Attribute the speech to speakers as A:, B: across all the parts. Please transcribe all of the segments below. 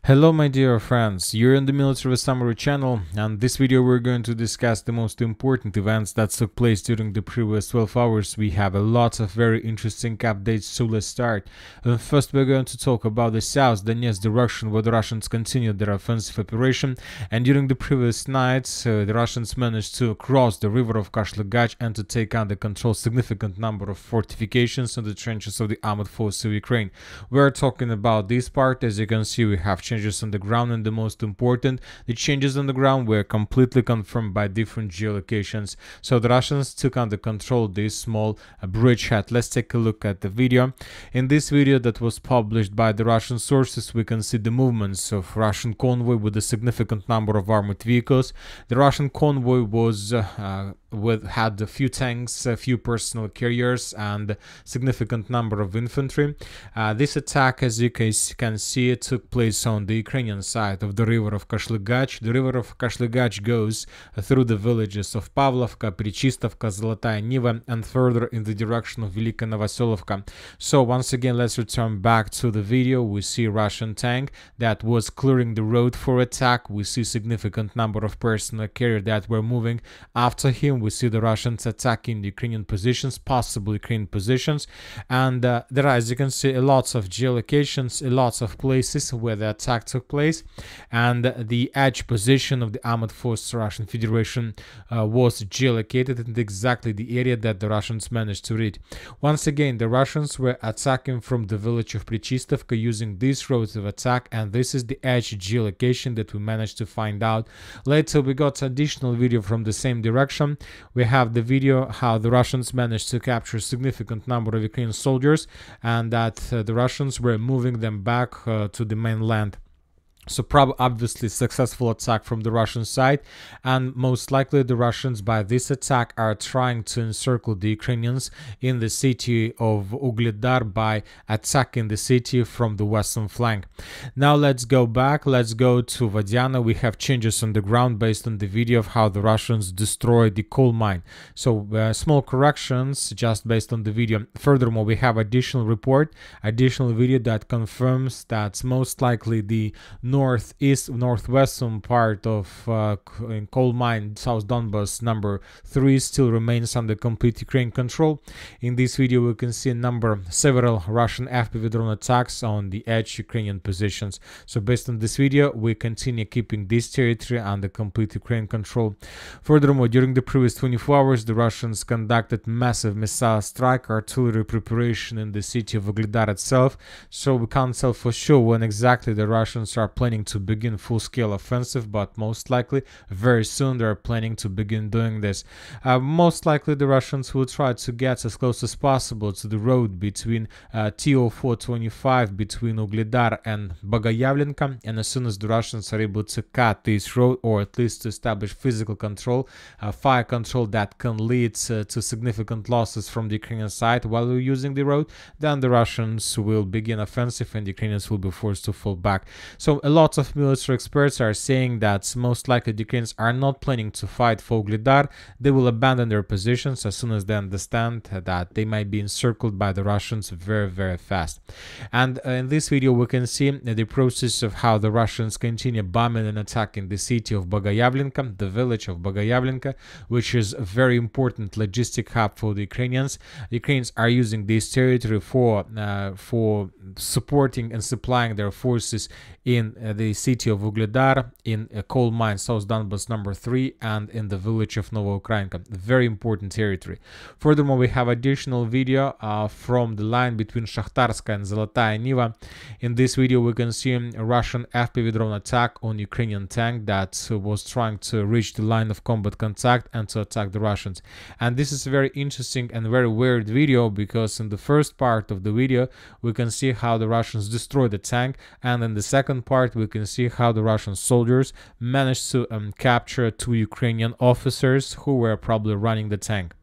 A: Hello my dear friends, you're in the Military Summary channel, and this video we're going to discuss the most important events that took place during the previous 12 hours. We have a lot of very interesting updates, so let's start. First we're going to talk about the South Donetsk direction, where the Russians continued their offensive operation, and during the previous night the Russians managed to cross the river of Kashlygach and to take under control significant number of fortifications in the trenches of the armored forces of Ukraine. We're talking about this part. As you can see, we have changes on the ground, and the most important, the changes on the ground were completely confirmed by different geolocations. So the Russians took under control this small bridgehead. Let's take a look at the video. In this video that was published by the Russian sources, we can see the movements of Russian convoy with a significant number of armored vehicles. The Russian convoy was had a few tanks, a few personal carriers, and significant number of infantry. This attack, as you can see, it took place on the Ukrainian side of the river of Kashlygach. The river of Kashlygach goes through the villages of Pavlovka, Prichistovka, Zolotaya Niva, and further in the direction of Velika Novoselovka. So once again, let's return back to the video. We see Russian tank that was clearing the road for attack. We see significant number of personal carriers that were moving after him. We see the Russians attacking the Ukrainian positions, possible Ukrainian positions, and there are, as you can see, lots of geolocations, lots of places where the attack took place, and the edge position of the armored forces of Russian Federation was geolocated in exactly the area that the Russians managed to reach. Once again, the Russians were attacking from the village of Prichistovka using this road of attack, and this is the edge geolocation that we managed to find out. Later we got additional video from the same direction. We have the video how the Russians managed to capture a significant number of Ukrainian soldiers, and that the Russians were moving them back to the mainland. So obviously successful attack from the Russian side, and most likely the Russians by this attack are trying to encircle the Ukrainians in the city of Ugledar by attacking the city from the western flank. Now let's go back, let's go to Vadiana. We have changes on the ground based on the video of how the Russians destroyed the coal mine. So small corrections just based on the video. Furthermore, we have additional video that confirms that most likely the northwestern part of coal mine South Donbas number 3 still remains under complete Ukraine control. In this video we can see several Russian FPV drone attacks on the edge Ukrainian positions. So based on this video, we continue keeping this territory under complete Ukraine control. Furthermore, during the previous 24 hours the Russians conducted massive missile strike, artillery preparation in the city of Ugledar itself. So we can't tell for sure when exactly the Russians are planning to begin full-scale offensive, but most likely very soon they're planning to begin doing this. Most likely the Russians will try to get as close as possible to the road between TO425 between Ugledar and Bogoyavlenka, and as soon as the Russians are able to cut this road, or at least to establish physical control, fire control that can lead to significant losses from the Ukrainian side while we're using the road, then the Russians will begin offensive and the Ukrainians will be forced to fall back. So a lot of military experts are saying that most likely the Ukrainians are not planning to fight for Ugledar. They will abandon their positions as soon as they understand that they might be encircled by the Russians very fast. And in this video we can see the process of how the Russians continue bombing and attacking the city of Bogoyavlenka, the village of Bogoyavlenka, which is a very important logistic hub for the Ukrainians. The Ukrainians are using this territory for supporting and supplying their forces in the city of Ugledar, in a coal mine South Donbas number 3, and in the village of Novoukrainka. Very important territory. Furthermore, we have additional video from the line between Shakhtarska and Zolotaya Niva. In this video we can see a Russian FPV drone attack on Ukrainian tank that was trying to reach the line of combat contact and to attack the Russians. And this is a very interesting and very weird video, because in the first part of the video we can see how the Russians destroyed the tank, and in the second part we can see how the Russian soldiers managed to capture 2 Ukrainian officers who were probably running the tank.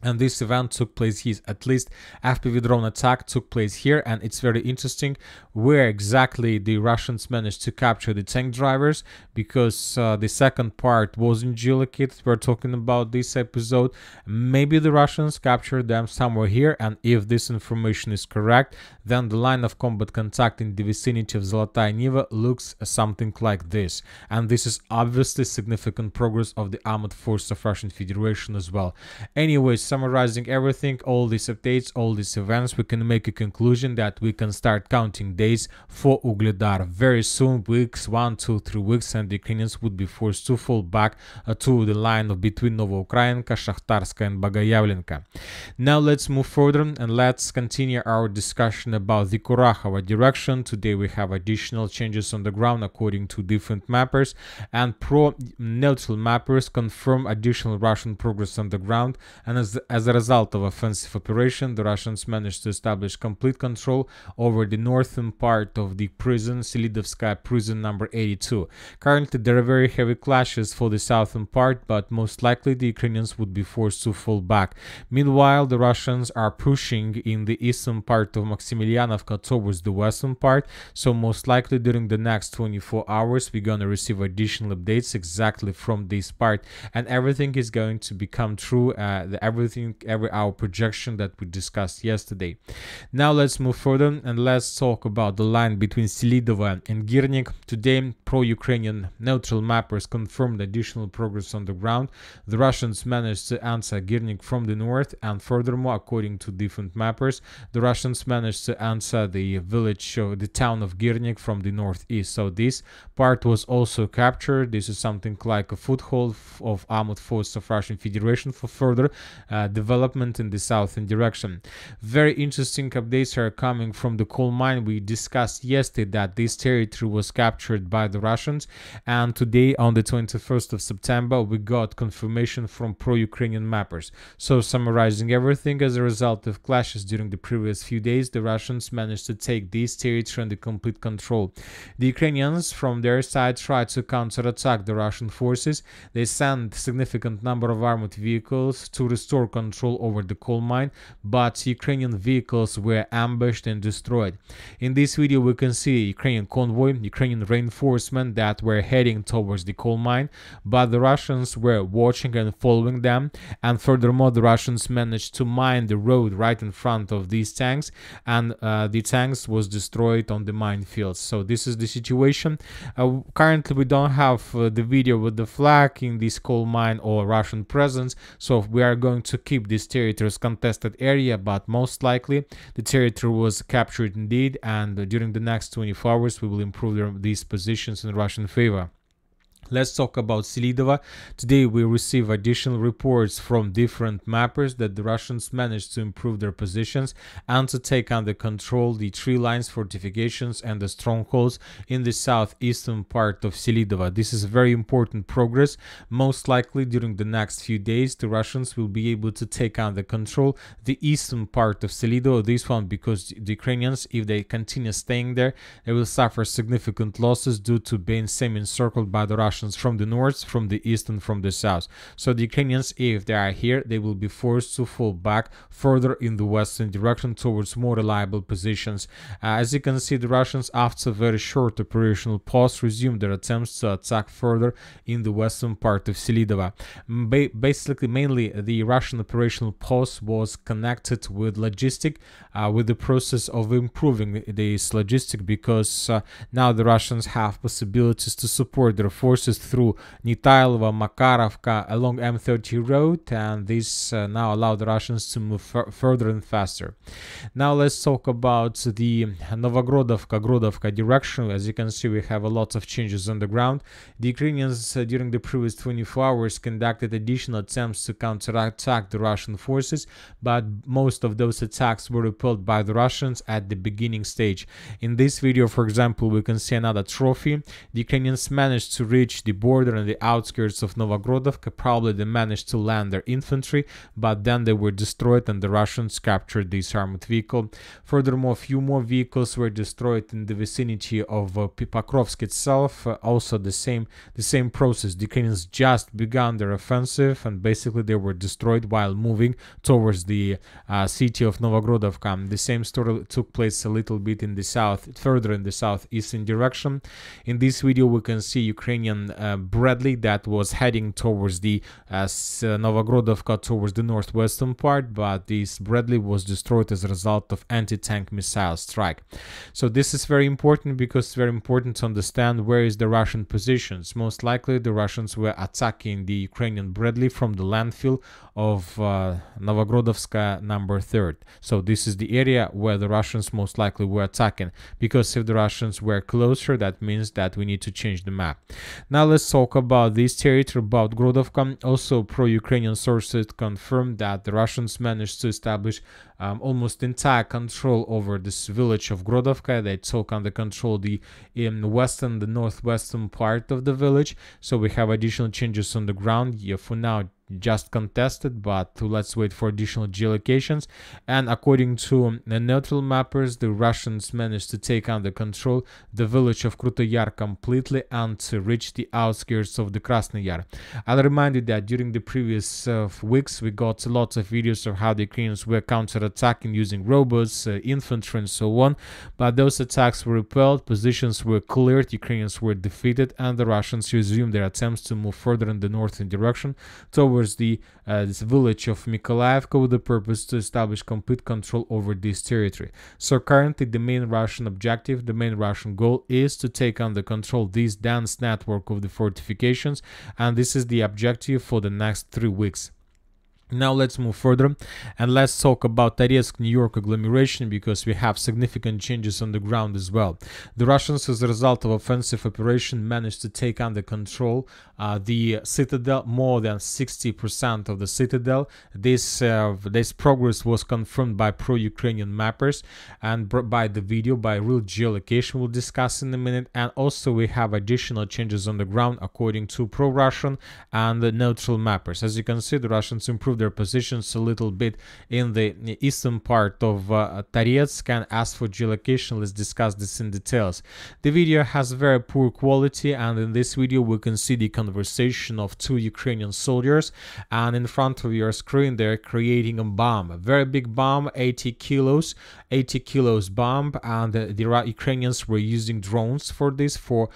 A: And this event took place here. At least FPV drone attack took place here, and it's very interesting where exactly the Russians managed to capture the tank drivers, because the second part wasn't geolocated. We're talking about this episode. Maybe the Russians captured them somewhere here, and if this information is correct, then the line of combat contact in the vicinity of Zolotaya Niva looks something like this. And this is obviously significant progress of the armored force of Russian Federation as well. Anyways, summarizing everything, all these updates, all these events, we can make a conclusion that we can start counting days for Ugledar. Very soon, weeks, 1, 2, 3 weeks, and the Ukrainians would be forced to fall back to the line of between Novoukrainka, Shakhtarska and Bagayavlenka. Now let's move further and let's continue our discussion about the Kurakhova direction. Today we have additional changes on the ground according to different mappers, and pro-neutral mappers confirm additional Russian progress on the ground, and as a result of offensive operation, the Russians managed to establish complete control over the northern part of the prison, Selidovskaya prison number 82. Currently, there are very heavy clashes for the southern part, but most likely the Ukrainians would be forced to fall back. Meanwhile, the Russians are pushing in the eastern part of Maximilianovka towards the western part, so most likely during the next 24 hours, we're gonna receive additional updates exactly from this part, and everything is going to become true. Every our projection that we discussed yesterday. Now let's move further and let's talk about the line between Selidova and Girnik. Today, pro-Ukrainian neutral mappers confirmed additional progress on the ground. The Russians managed to answer Girnik from the north, and furthermore, according to different mappers, the Russians managed to answer the village, the town of Girnik from the northeast. So this part was also captured. This is something like a foothold of armored force of Russian Federation for further development in the southern direction. Very interesting updates are coming from the coal mine. We discussed yesterday that this territory was captured by the Russians, and today on the 21st of September we got confirmation from pro-Ukrainian mappers. So summarizing everything, as a result of clashes during the previous few days, the Russians managed to take this territory under complete control. The Ukrainians from their side tried to counterattack the Russian forces. They sent significant number of armored vehicles to restore control over the coal mine, but Ukrainian vehicles were ambushed and destroyed. In this video we can see Ukrainian convoy, Ukrainian reinforcement that were heading towards the coal mine, but the Russians were watching and following them, and furthermore the Russians managed to mine the road right in front of these tanks, and the tanks was destroyed on the minefields. So this is the situation. Currently we don't have the video with the flag in this coal mine or Russian presence, so we are going to keep this territory as contested area, but most likely the territory was captured indeed, and during the next 24 hours we will improve these positions in Russian favor. Let's talk about Selidova. Today we receive additional reports from different mappers that the Russians managed to improve their positions and to take under control the tree lines, fortifications and the strongholds in the southeastern part of Selidova. This is very important progress. Most likely during the next few days the Russians will be able to take under control the eastern part of Selidova. This one because the Ukrainians, if they continue staying there, they will suffer significant losses due to being semi-encircled by the Russians from the north, from the east and from the south. So the Ukrainians, if they are here, they will be forced to fall back further in the western direction towards more reliable positions. As you can see, the Russians, after a very short operational pause, resumed their attempts to attack further in the western part of Selidova. Basically, mainly the Russian operational pause was connected with logistic, with the process of improving this logistic, because now the Russians have possibilities to support their forces through Nitailova, Makarovka along M30 road, and this now allowed the Russians to move further and faster. Now let's talk about the Novogrodovka direction. As you can see, we have a lot of changes on the ground. The Ukrainians during the previous 24 hours conducted additional attempts to counterattack the Russian forces, but most of those attacks were repelled by the Russians at the beginning stage. In this video, for example, we can see another trophy. The Ukrainians managed to reach reached the border and the outskirts of Novogrodovka. Probably they managed to land their infantry, but then they were destroyed and the Russians captured this armored vehicle. Furthermore, a few more vehicles were destroyed in the vicinity of Pokrovsk itself. Also the same process. The Ukrainians just began their offensive and basically they were destroyed while moving towards the city of Novogrodovka. The same story took place a little bit in the south, further in the southeastern direction. In this video we can see Ukrainian Bradley that was heading towards the Novogrodovka, towards the northwestern part, but this Bradley was destroyed as a result of anti-tank missile strike. So this is very important because it's very important to understand where is the Russian positions. Most likely the Russians were attacking the Ukrainian Bradley from the landfill of Novogrodovska number 3rd. So this is the area where the Russians most likely were attacking, because if the Russians were closer, that means that we need to change the map. Now let's talk about this territory, about Grodovka. Also, pro-Ukrainian sources confirmed that the Russians managed to establish almost entire control over this village of Grodovka. They took under control the northwestern part of the village. So we have additional changes on the ground. Yeah, for now just contested, but let's wait for additional geolocations. And according to the neutral mappers, the Russians managed to take under control the village of Krutoy Yar completely and to reach the outskirts of the Krasny Yar. I'll remind you that during the previous weeks we got lots of videos of how the Ukrainians were counterattacking using robots, infantry and so on, but those attacks were repelled, positions were cleared, Ukrainians were defeated, and the Russians resumed their attempts to move further in the northern direction towards the this village of Mykolaievka with the purpose to establish complete control over this territory. So currently the main Russian objective, the main Russian goal is to take under control this dense network of the fortifications, and this is the objective for the next 3 weeks. Now let's move further and let's talk about Toretsk, New York agglomeration, because we have significant changes on the ground as well. The Russians, as a result of offensive operation, managed to take under control the citadel, more than 60% of the citadel. This progress was confirmed by pro-Ukrainian mappers and by the video, by real geolocation we'll discuss in a minute. And also we have additional changes on the ground according to pro-Russian and the neutral mappers. As you can see, the Russians improved their positions a little bit in the eastern part of Toretsk, and as for geolocation, let's discuss this in details. The video has very poor quality, and in this video we can see the conversation of 2 Ukrainian soldiers, and in front of your screen they're creating a bomb, a very big bomb, 80 kilos bomb, and the Ukrainians were using drones for this, for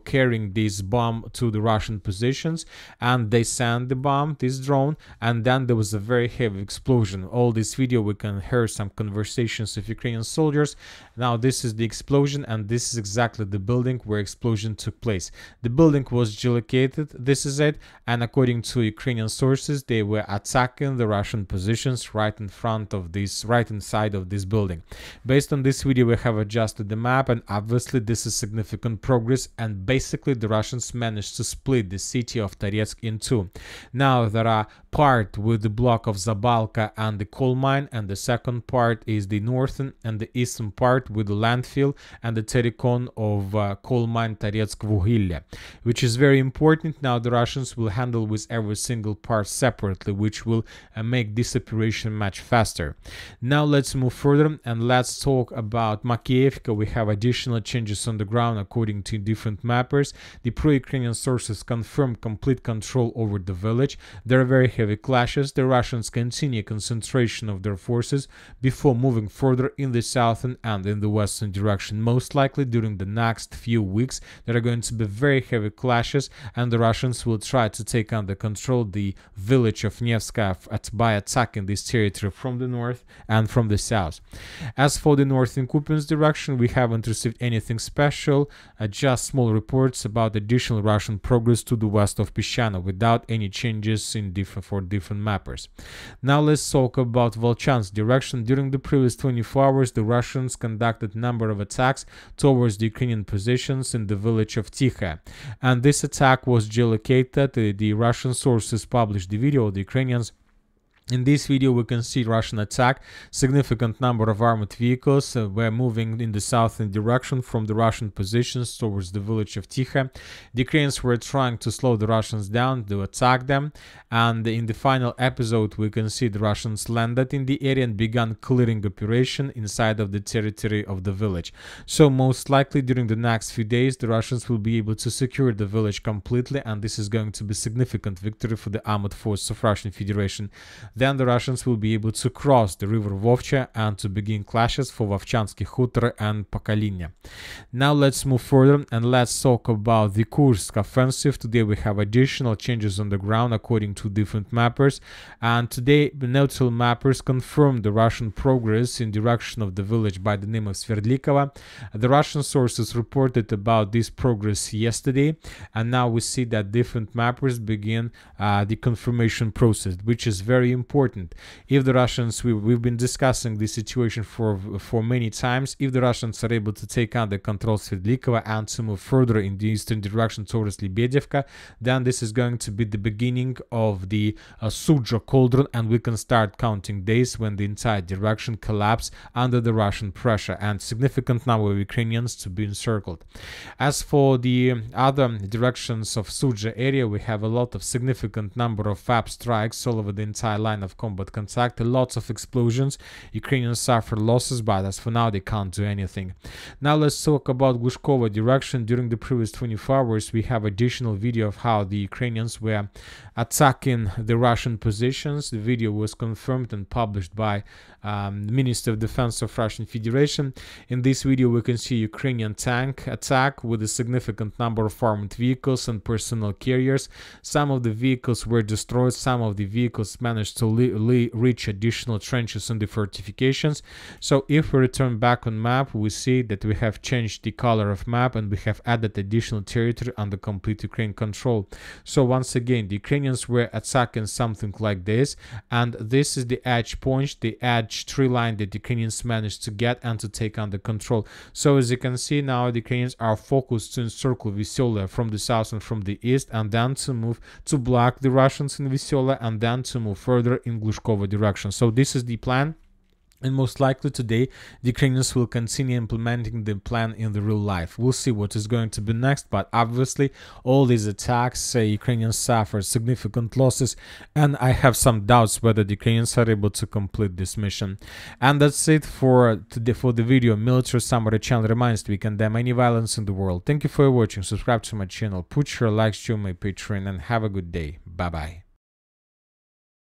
A: carrying this bomb to the Russian positions, and they sent the bomb, this drone, and then there was a very heavy explosion. All this video we can hear some conversations of Ukrainian soldiers. Now this is the explosion, and this is exactly the building where explosion took place. The building was geolocated, this is it, and according to Ukrainian sources they were attacking the Russian positions right in front of this, right inside of this building. Based on this video we have adjusted the map, and obviously this is significant progress, and basically the Russians managed to split the city of Toretsk in 2. Now there are part with the block of Zabalka and the coal mine, and the second part is the northern and the eastern part with the landfill and the tericon of coal mine Toretsk Vugilya, which is very important. Now the Russians will handle with every single part separately, which will make this operation much faster. Now let's move further and let's talk about Makiivka. We have additional changes on the ground according to different mappers. The pro-Ukrainian sources confirm complete control over the village. There are very heavy clashes. The Russians continue concentration of their forces before moving further in the southern and in the western direction. Most likely during the next few weeks there are going to be very heavy clashes, and the Russians will try to take under control the village of Nevska by attacking this territory from the north and from the south. As for the northern Kupiansk direction, we haven't received anything special, just small reports about additional Russian progress to the west of Peshchano without any changes in for different mappers. Now let's talk about Volchansk direction. During the previous 24 hours, the Russians conducted a number of attacks towards the Ukrainian positions in the village of Tikha, and this attack was geolocated. The Russian sources published the video of the Ukrainians In this video, we can see Russian attack. Significant number of armored vehicles were moving in the southern direction from the Russian positions towards the village of Tikha. The Ukrainians were trying to slow the Russians down, to attack them. And in the final episode, we can see the Russians landed in the area and began clearing operation inside of the territory of the village. So most likely during the next few days, the Russians will be able to secure the village completely. And this is going to be a significant victory for the armored force of Russian Federation. Then the Russians will be able to cross the river Vovcha and to begin clashes for Vovchansky Hutor and Pokalinya. Now let's move further and let's talk about the Kursk offensive. Today we have additional changes on the ground according to different mappers, and today the neutral mappers confirmed the Russian progress in direction of the village by the name of Sverdlikova. The Russian sources reported about this progress yesterday, and now we see that different mappers begin the confirmation process, which is very important. If the Russians, we've been discussing this situation for many times, if the Russians are able to take under control Sverdlikova and to move further in the eastern direction towards Lebedevka, then this is going to be the beginning of the Sudzha cauldron, and we can start counting days when the entire direction collapse under the Russian pressure and significant number of Ukrainians to be encircled. As for the other directions of Sudzha area, we have a lot of significant number of FAB strikes all over the entire line of combat contact, lots of explosions. Ukrainians suffer losses, but as for now they can't do anything. Now let's talk about Glushkova direction. During the previous 24 hours we have additional video of how the Ukrainians were attacking the Russian positions. The video was confirmed and published by Minister of Defense of Russian Federation. In this video we can see Ukrainian tank attack with a significant number of armored vehicles and personal carriers. Some of the vehicles were destroyed, some of the vehicles managed to reach additional trenches in the fortifications. So if we return back on map, we see that we have changed the color of map and we have added additional territory under complete Ukraine control. So once again, the Ukrainians were attacking something like this, and this is the edge point, the edge tree line that the Ukrainians managed to get and to take under control. So as you can see now, the Ukrainians are focused to encircle Vysyola from the south and from the east, and then to move to block the Russians in Vysyola, and then to move further in Glushkova direction. So this is the plan. And most likely today, the Ukrainians will continue implementing the plan in the real life. We'll see what is going to be next, but obviously all these attacks, Ukrainians suffer significant losses, and I have some doubts whether the Ukrainians are able to complete this mission. And that's it for today for the video. Military Summary channel reminds we condemn any violence in the world. Thank you for watching. Subscribe to my channel, put your likes, join my Patreon, and have a good day. Bye bye.